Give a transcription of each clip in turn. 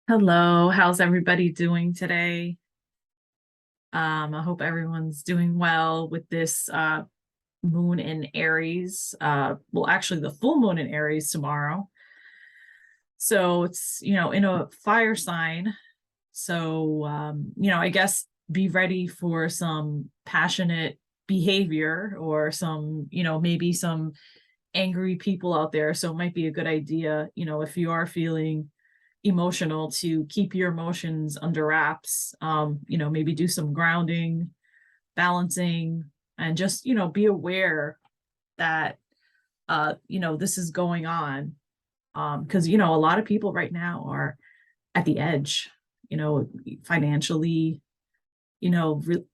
Hello, how's everybody doing today? I hope everyone's doing well with this moon in Aries. Well, actually the full moon in Aries tomorrow. So it's, in a fire sign. So I guess be ready for some passionate behavior or some, maybe some angry people out there. So it might be a good idea, if you are feeling emotional, to keep your emotions under wraps. Maybe do some grounding, balancing, and just, be aware that this is going on. Because a lot of people right now are at the edge, financially,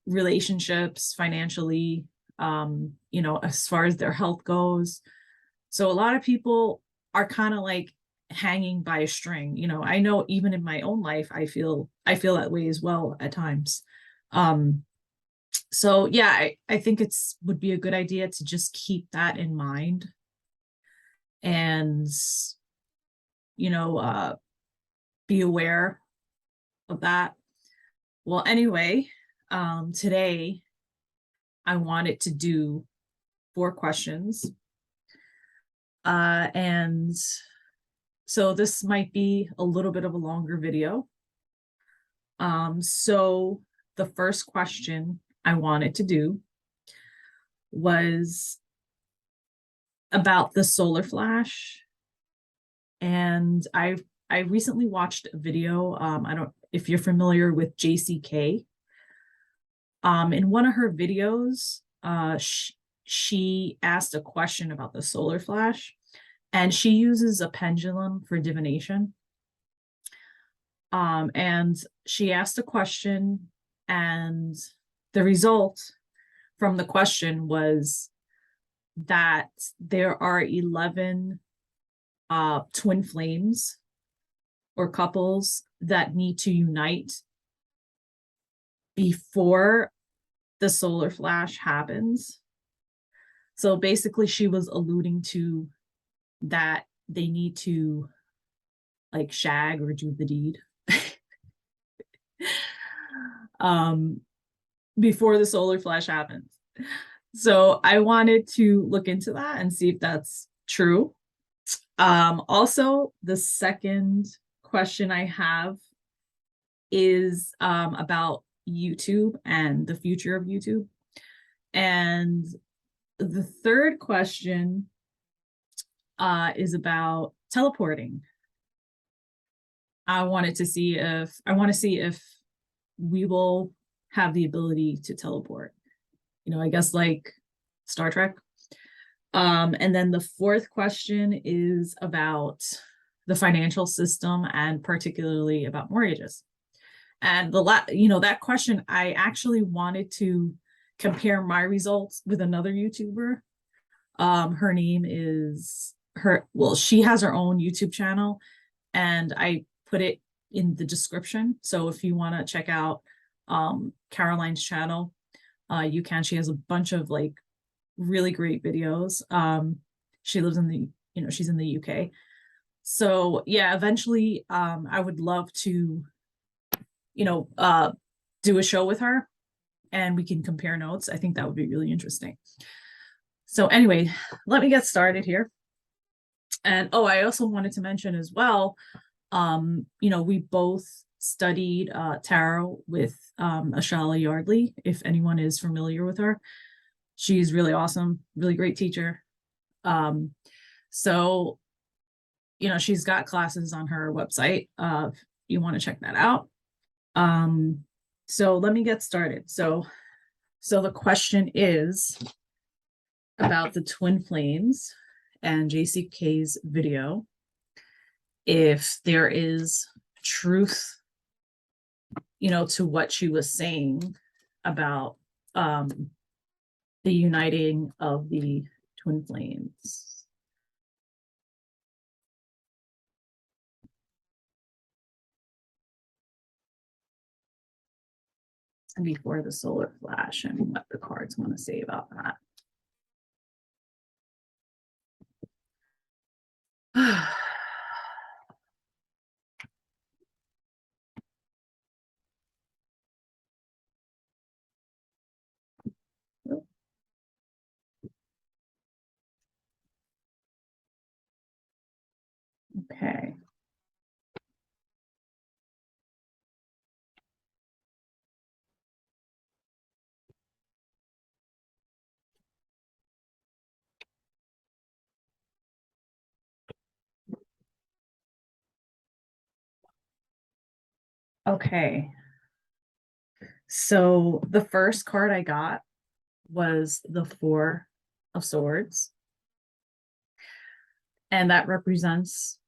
relationships, financially, as far as their health goes. So a lot of people are kind of like hanging by a string. I know even in my own life, I feel that way as well at times. Um, so yeah, I think it's would be a good idea to just keep that in mind and you know uh be aware of that. Well, anyway, today I wanted to do 4 questions. And so this might be a little bit of a longer video. So the first question I wanted to do was about the solar flash. And I recently watched a video. I don't if you're familiar with JCK. In one of her videos, she asked a question about the solar flash, and she uses a pendulum for divination. And she asked a question, and the result from the question was that there are 11 twin flames or couples that need to unite before the solar flash happens. So basically, she was alluding to that they need to like shag or do the deed um, before the solar flash happens. So I wanted to look into that and see if that's true. Also, the second question I have is about YouTube and the future of YouTube. And the third question is about teleporting. I want to see if we will have the ability to teleport. I guess like Star Trek. And then the fourth question is about the financial system and particularly about mortgages. And that question, I actually wanted to compare my results with another YouTuber. Her name is her. Well, she has her own YouTube channel, and I put it in the description. So if you want to check out Caroline's channel, you can. She has a bunch of like really great videos. She lives in she's in the UK. So yeah, eventually, I would love to, you know, uh, do a show with her and we can compare notes. I think that would be really interesting. So anyway, let me get started here. And oh, I also wanted to mention as well, we both studied tarot with Ashala Yardley, if anyone is familiar with her. She's really awesome, really great teacher. Um, so, she's got classes on her website. If you want to check that out. Um, so let me get started. So the question is about the twin flames and JCK's video. If there is truth, to what she was saying about the uniting of the twin flames. And before the solar flash and what the cards want to say about that. Okay. Okay. So the first card I got was the Four of Swords, and that represents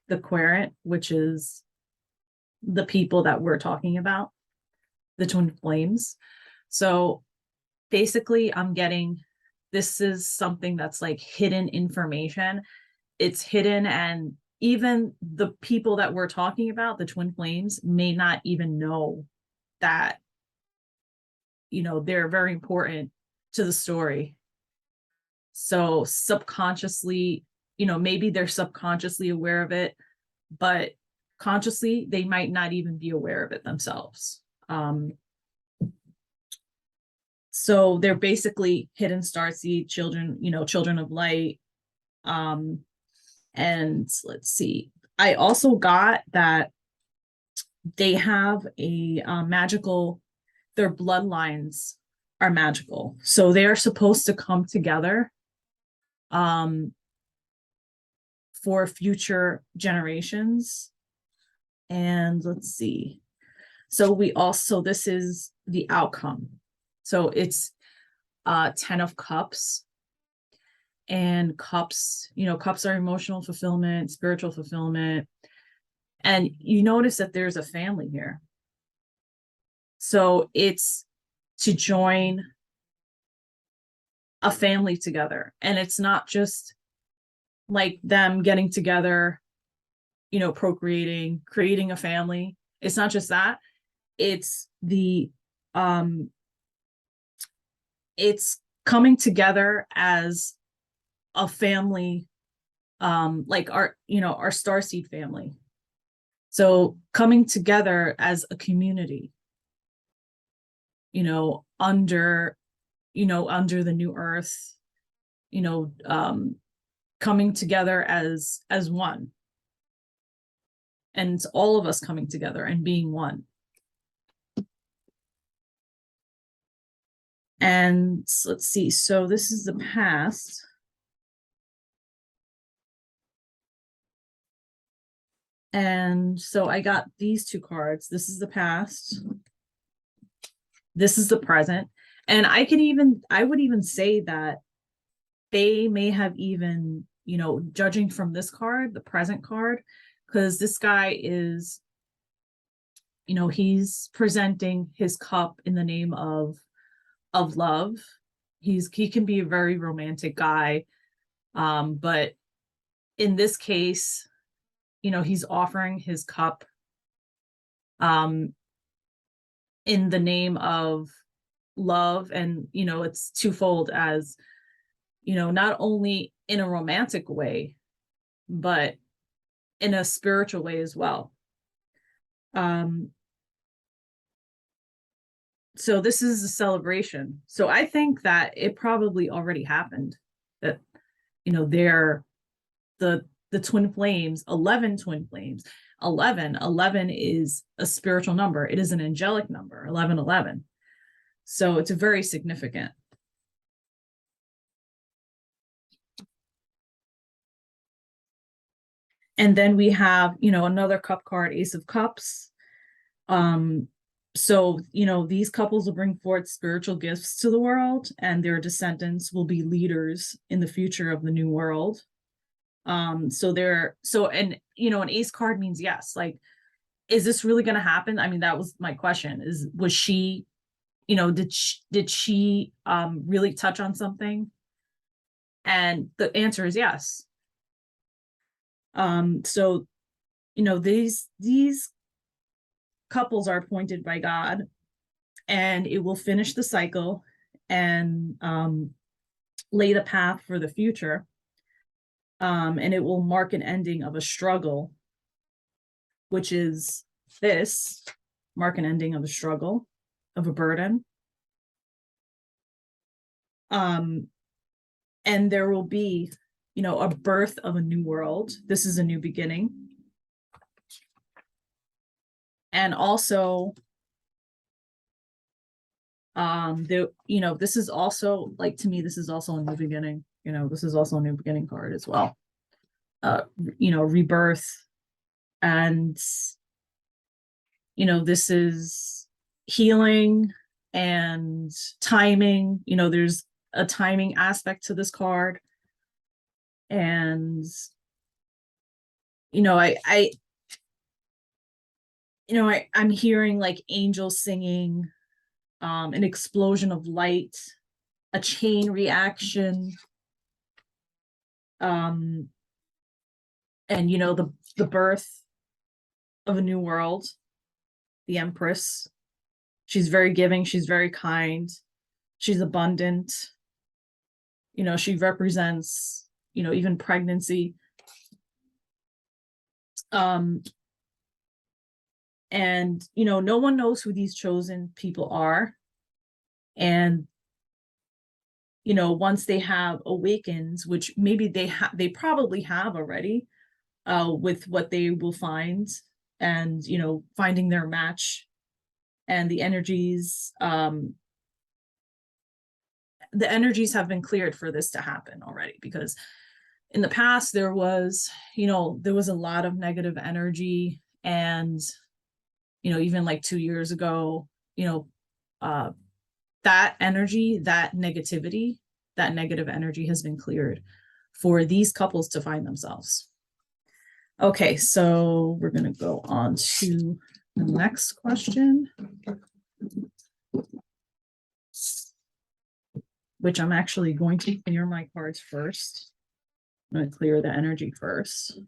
the querent, which is the people that we're talking about, the twin flames. So basically, I'm getting this is something that's like hidden information. It's hidden, and even the people that we're talking about, the twin flames, may not even know that, they're very important to the story. So subconsciously, maybe they're subconsciously aware of it, but consciously, they might not even be aware of it themselves. So they're basically hidden starseed children, children of light. And let's see, I also got that they have a magical, their bloodlines are magical. So they are supposed to come together for future generations. And let's see. So this is the outcome. So it's 10 of Cups, and cups are emotional fulfillment, spiritual fulfillment. And you notice that there's a family here. So it's to join a family together. And it's not just like them getting together, procreating, creating a family. It's not just that. It's it's coming together as a family, like our starseed family. So coming together as a community, under the new earth, coming together as one, and it's all of us coming together and being one. And let's see, so this is the past. And so I got these two cards. This is the past, this is the present. And I would even say that they may have even, judging from this card, the present card, because this guy is, he's presenting his cup in the name of love. He can be a very romantic guy, but in this case, he's offering his cup in the name of love. And it's twofold, as not only in a romantic way, but in a spiritual way as well. So this is a celebration. So I think that it probably already happened, that they're the twin flames, 11 twin flames. 11 is a spiritual number. It is an angelic number, 1111. So it's very significant. And then we have, another cup card, Ace of Cups. So, these couples will bring forth spiritual gifts to the world, and their descendants will be leaders in the future of the new world. And an ace card means yes. Like, is this really going to happen? I mean, that was my question, was she, did she really touch on something? And the answer is yes. So, these couples are appointed by God, and it will finish the cycle and lay the path for the future. And it will mark an ending of a struggle, which is this, mark an ending of a struggle, of a burden. And there will be you know, a birth of a new world. This is a new beginning. And also, you know, this is also, like, to me, this is also a new beginning. You know, this is also a new beginning card as well. You know, rebirth. And, you know, this is healing and timing. You know, there's a timing aspect to this card. And, you know, I'm hearing like angels singing, an explosion of light, a chain reaction, and, you know, the birth of a new world, the Empress. She's very giving, she's very kind, she's abundant. You know, she represents, you know, even pregnancy. And, you know, no one knows who these chosen people are. And, you know, once they have awakens, which maybe they probably have already, with what they will find, and, you know, finding their match, and the energies have been cleared for this to happen already, because in the past there was, you know, there was a lot of negative energy. And, you know, even like 2 years ago, you know, that energy, that negativity, that negative energy has been cleared for these couples to find themselves. Okay, so we're going to go on to the next question, which I'm actually going to clear my cards first. I'm going to clear the energy first.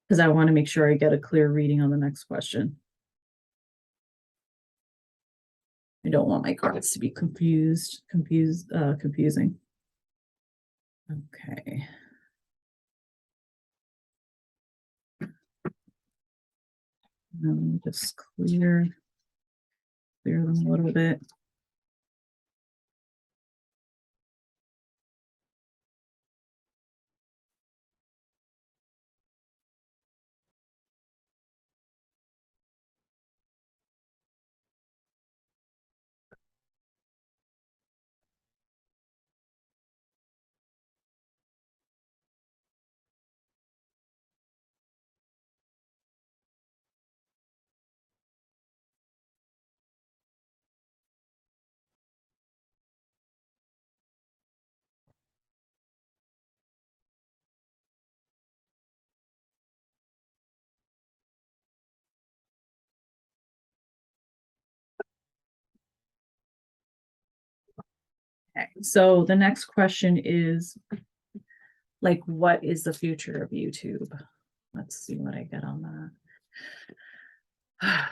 Because I want to make sure I get a clear reading on the next question. I don't want my cards to be confusing. Okay. Let me just clear them a little bit. Okay, so the next question is, like, what is the future of YouTube? Let's see what I get on that.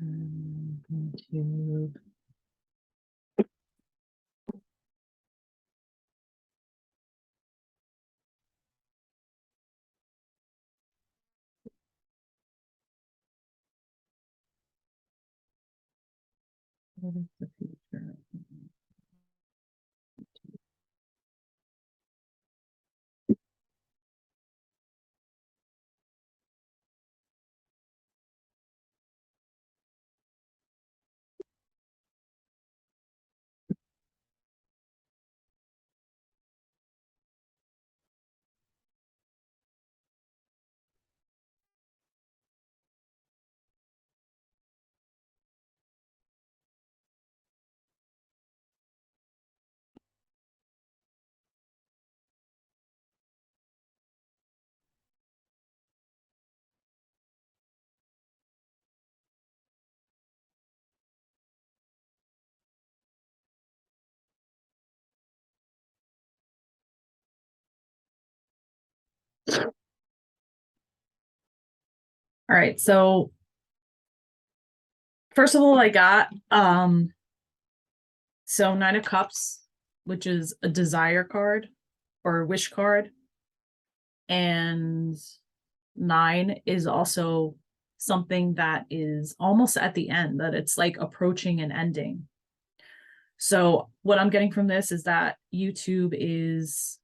YouTube. What is the future? All right, so first of all, I got so Nine of Cups, which is a desire card or a wish card, and 9 is also something that is almost at the end, that it's like approaching an ending. So what I'm getting from this is that YouTube is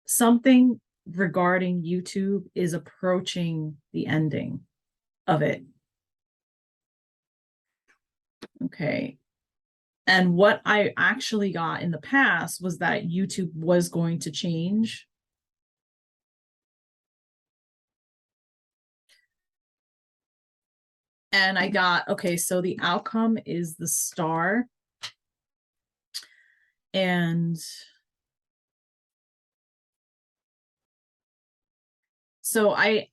something regarding YouTube is approaching the ending of it. Okay. And what I actually got in the past was that YouTube was going to change. And I got, okay, so the outcome is the star. And so I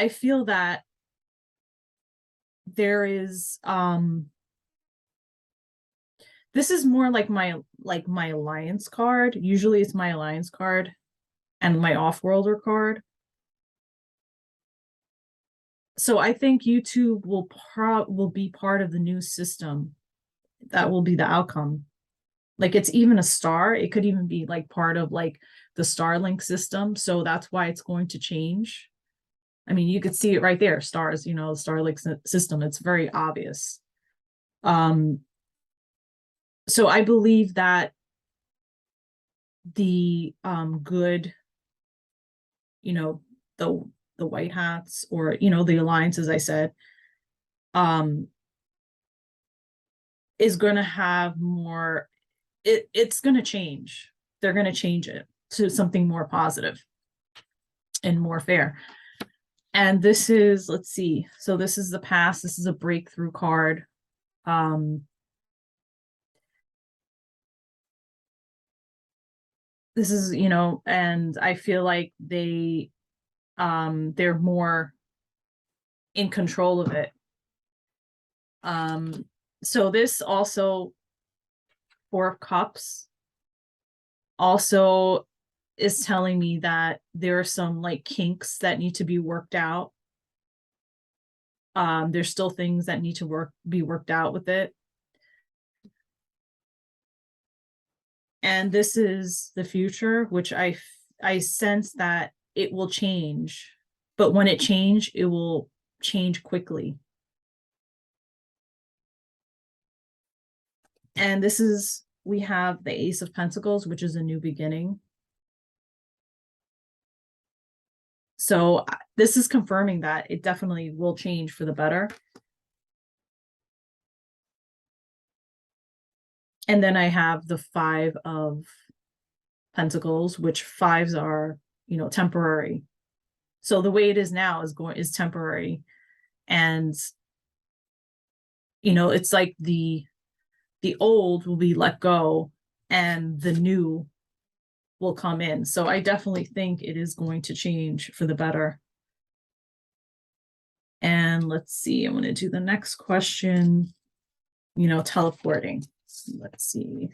feel that there is this is more like my alliance card. Usually it's my alliance card and my off-worlder card. So I think YouTube will be part of the new system. That will be the outcome. Like it's even a star. It could even be like part of like the Starlink system. So that's why it's going to change. I mean, you could see it right there. Stars, you know, Starlink system. It's very obvious. So I believe that the good, you know, the white hats, or you know, the alliance, as I said, is going to have more. It's going to change. They're going to change it to something more positive and more fair. And this is, let's see. So this is the past. This is a breakthrough card. This is, you know, and I feel like they're more in control of it. So this also, Four of Cups, also is telling me that there are some like kinks that need to be worked out. There's still things that need to be worked out with it. And this is the future, which I sense that it will change, but when it will change quickly. And this is, we have the Ace of Pentacles, which is a new beginning. So this is confirming that it definitely will change for the better. And then I have the Five of Pentacles, which fives are, you know, temporary. So the way it is now is temporary. And, you know, it's like the old will be let go and the new will come in. So I definitely think it is going to change for the better. And let's see, I'm going to do the next question, you know, teleporting. Let's see.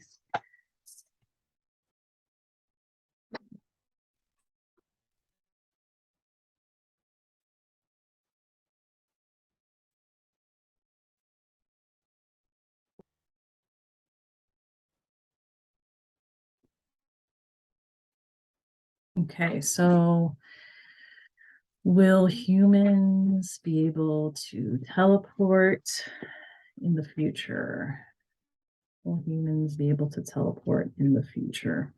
Okay, so will humans be able to teleport in the future? Will humans be able to teleport in the future?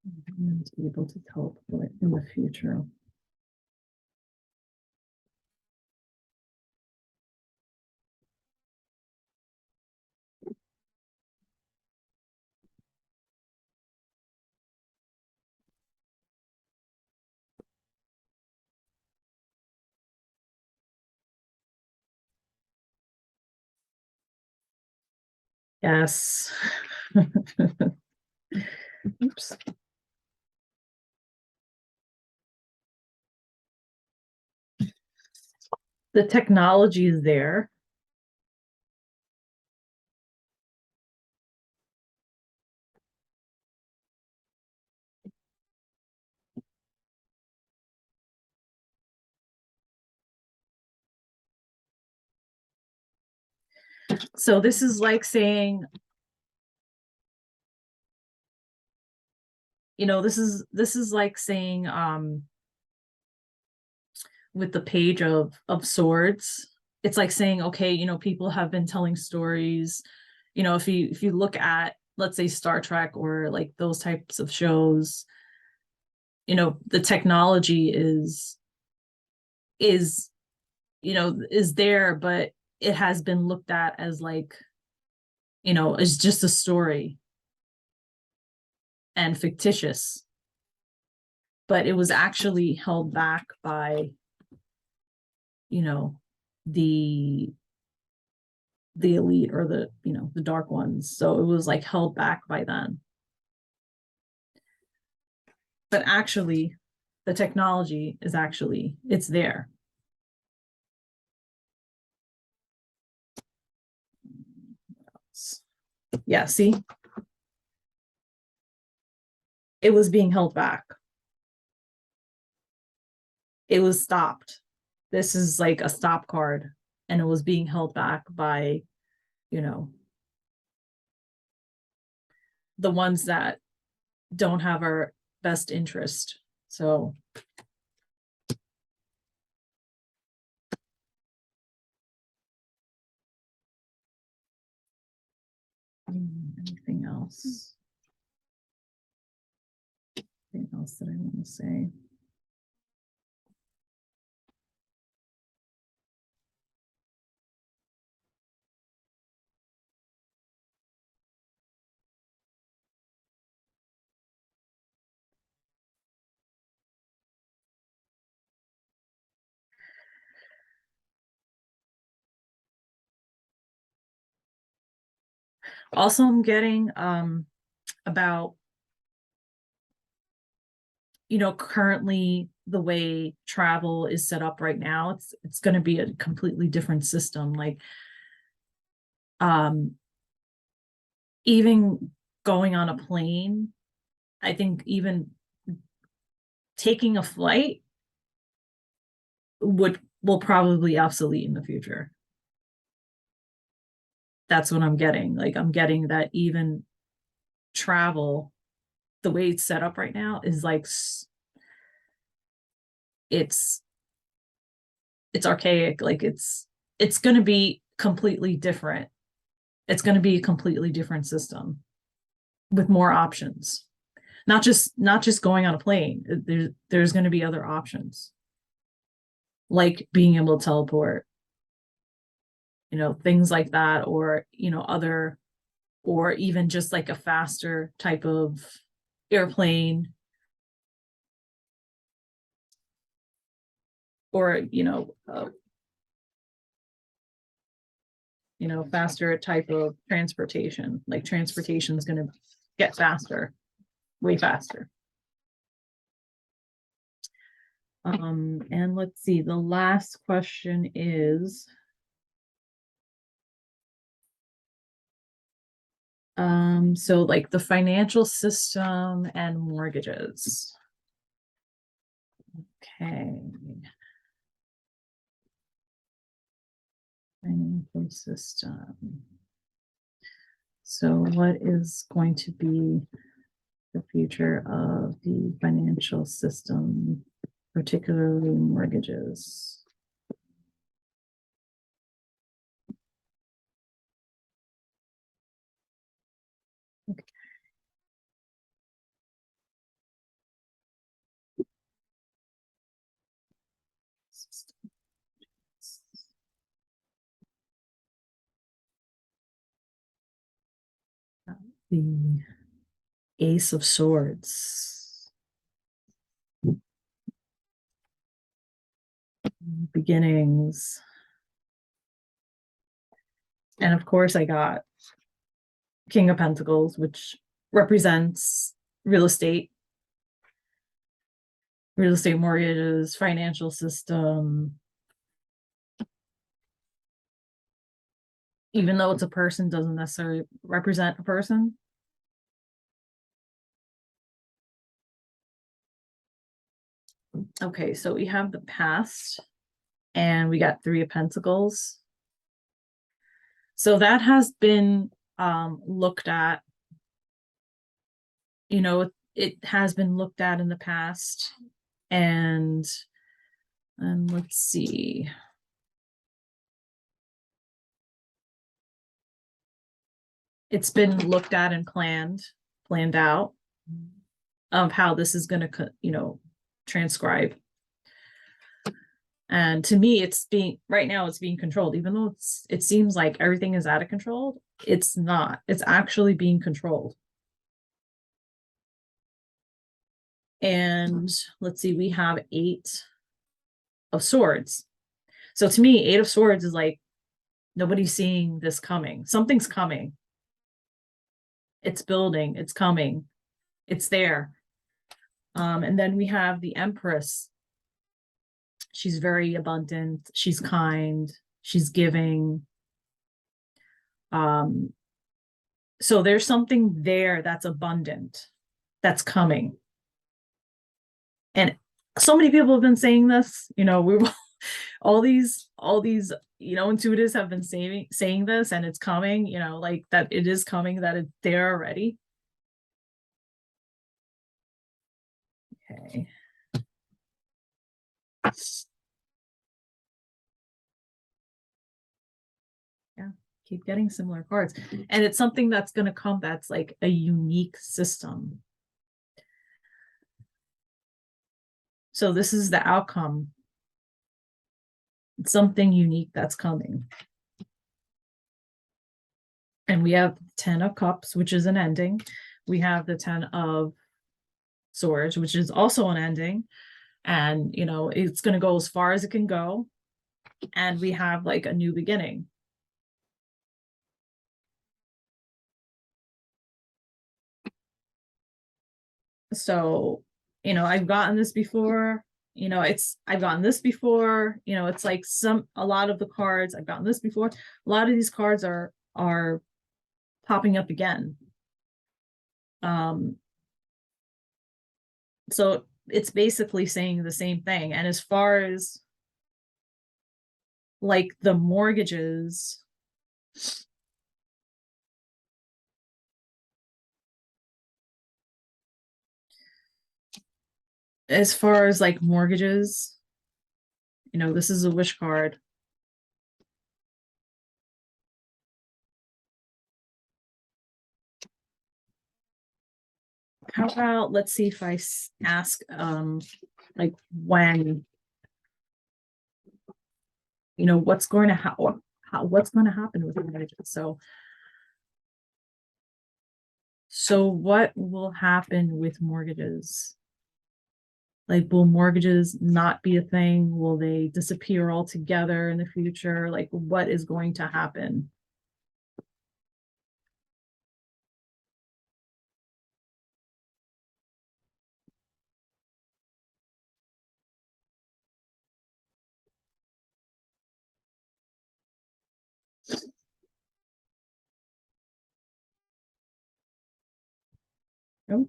Will humans be able to teleport in the future? Yes. Oops. The technology is there. So this is like saying, you know, this is like saying, with the page of swords, it's like saying, okay, you know, people have been telling stories. You know, if you look at, let's say, Star Trek or like those types of shows, you know, the technology is you know, is there, but it has been looked at as like, you know, as just a story and fictitious. But it was actually held back by, you know, the the elite or the, you know, the dark ones. So it was like held back by them. But actually, the technology is actually, it's there. Yeah, see, it was being held back. It was stopped. This is like a stop card, and it was being held back by, you know, the ones that don't have our best interest. So anything else? Anything else that I want to say? Also, I'm getting about, you know, currently the way travel is set up right now, it's going to be a completely different system. Like um even going on a plane, I think even taking a flight will probably be obsolete in the future. That's what I'm getting. Like I'm getting that even travel, the way it's set up right now, is like it's it's archaic. Like it's going to be completely different. It's going to be a completely different system with more options. Not just going on a plane. There's going to be other options, like being able to teleport, you know, things like that, or, you know, other, or even just like a faster type of airplane, or, you know, faster type of transportation. Like transportation is going to get faster, way faster. And let's see, the last question is, so like the financial system and mortgages. Okay. Financial system. So what is going to be the future of the financial system, particularly mortgages? Okay. The Ace of Swords. Beginnings. And of course, I got King of Pentacles, which represents real estate mortgages, financial system. Even though it's a person, doesn't necessarily represent a person. Okay, so we have the past, and we got Three of Pentacles. So that has been looked at, you know, it has been looked at in the past, and And let's see. It's been looked at and planned out of how this is going to, transcribe. And to me, right now it's being controlled, even though it seems like everything is out of control. It's not. It's actually being controlled. And let's see, we have 8 of Swords. So to me, 8 of Swords is like nobody's seeing this coming. Something's coming. It's building. It's coming. It's there. And then we have the Empress. She's very abundant. She's kind. She's giving. So there's something there that's abundant, that's coming. And so many people have been saying this, we all these intuitives have been saying this, and it's coming, like that it is coming, that it's there already. Okay. Yeah, keep getting similar cards. And it's something that's going to come that's like a unique system. So this is the outcome. It's something unique that's coming. And we have 10 of Cups, which is an ending. We have the 10 of Swords, which is also an ending. And, it's going to go as far as it can go. And we have like a new beginning. So, I've gotten this before. I've gotten this before. It's like a lot of the cards I've gotten this before. A lot of these cards are popping up again. So it's basically saying the same thing. And as far as like the mortgages, as far as like mortgages, this is a wish card. How about, let's see if I ask, like when, what's going to happen, what's going to happen with mortgages. So what will happen with mortgages? Like, will mortgages not be a thing? Will they disappear altogether in the future? Like, what is going to happen? Oh,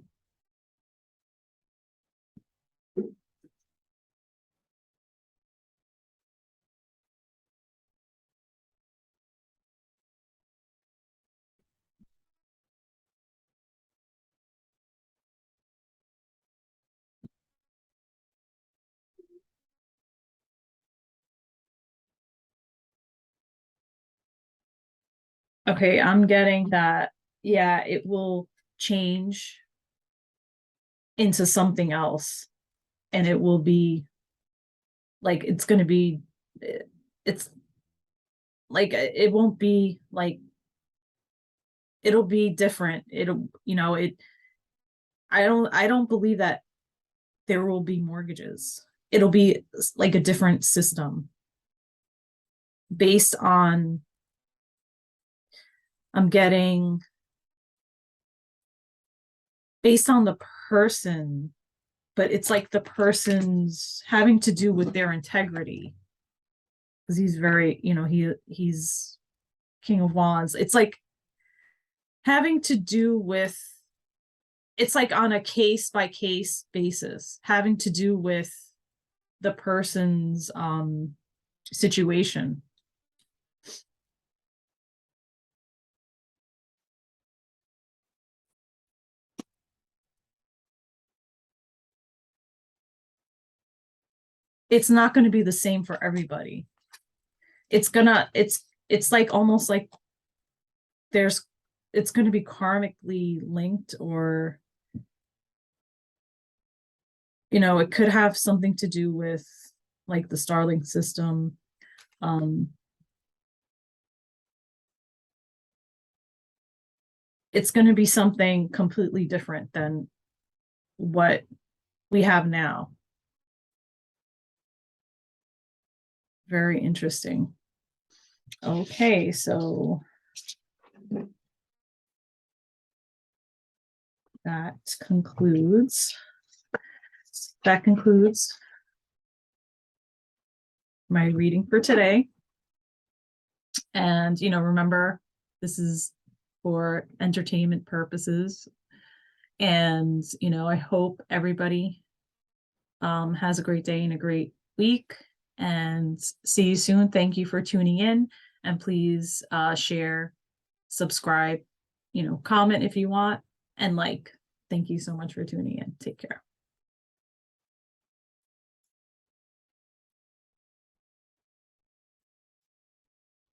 okay, I'm getting that. Yeah, it will change into something else, and it will be like it's going to be it's like it won't be like it'll be different. It'll, I don't believe that there will be mortgages. It'll be like a different system based on, I'm getting based on the person, but it's like the person's having to do with their integrity, because he's very, he's King of Wands. It's like having to do with, it's like on a case by case basis, having to do with the person's situation. it's not going to be the same for everybody. It's like almost like it's going to be karmically linked, or it could have something to do with like the Starlink system. It's going to be something completely different than what we have now. Very interesting. Okay, so that concludes my reading for today. And remember, this is for entertainment purposes. And I hope everybody has a great day and a great week, and see you soon. Thank you for tuning in, and please share, subscribe, comment if you want, and like. Thank you so much for tuning in. Take care.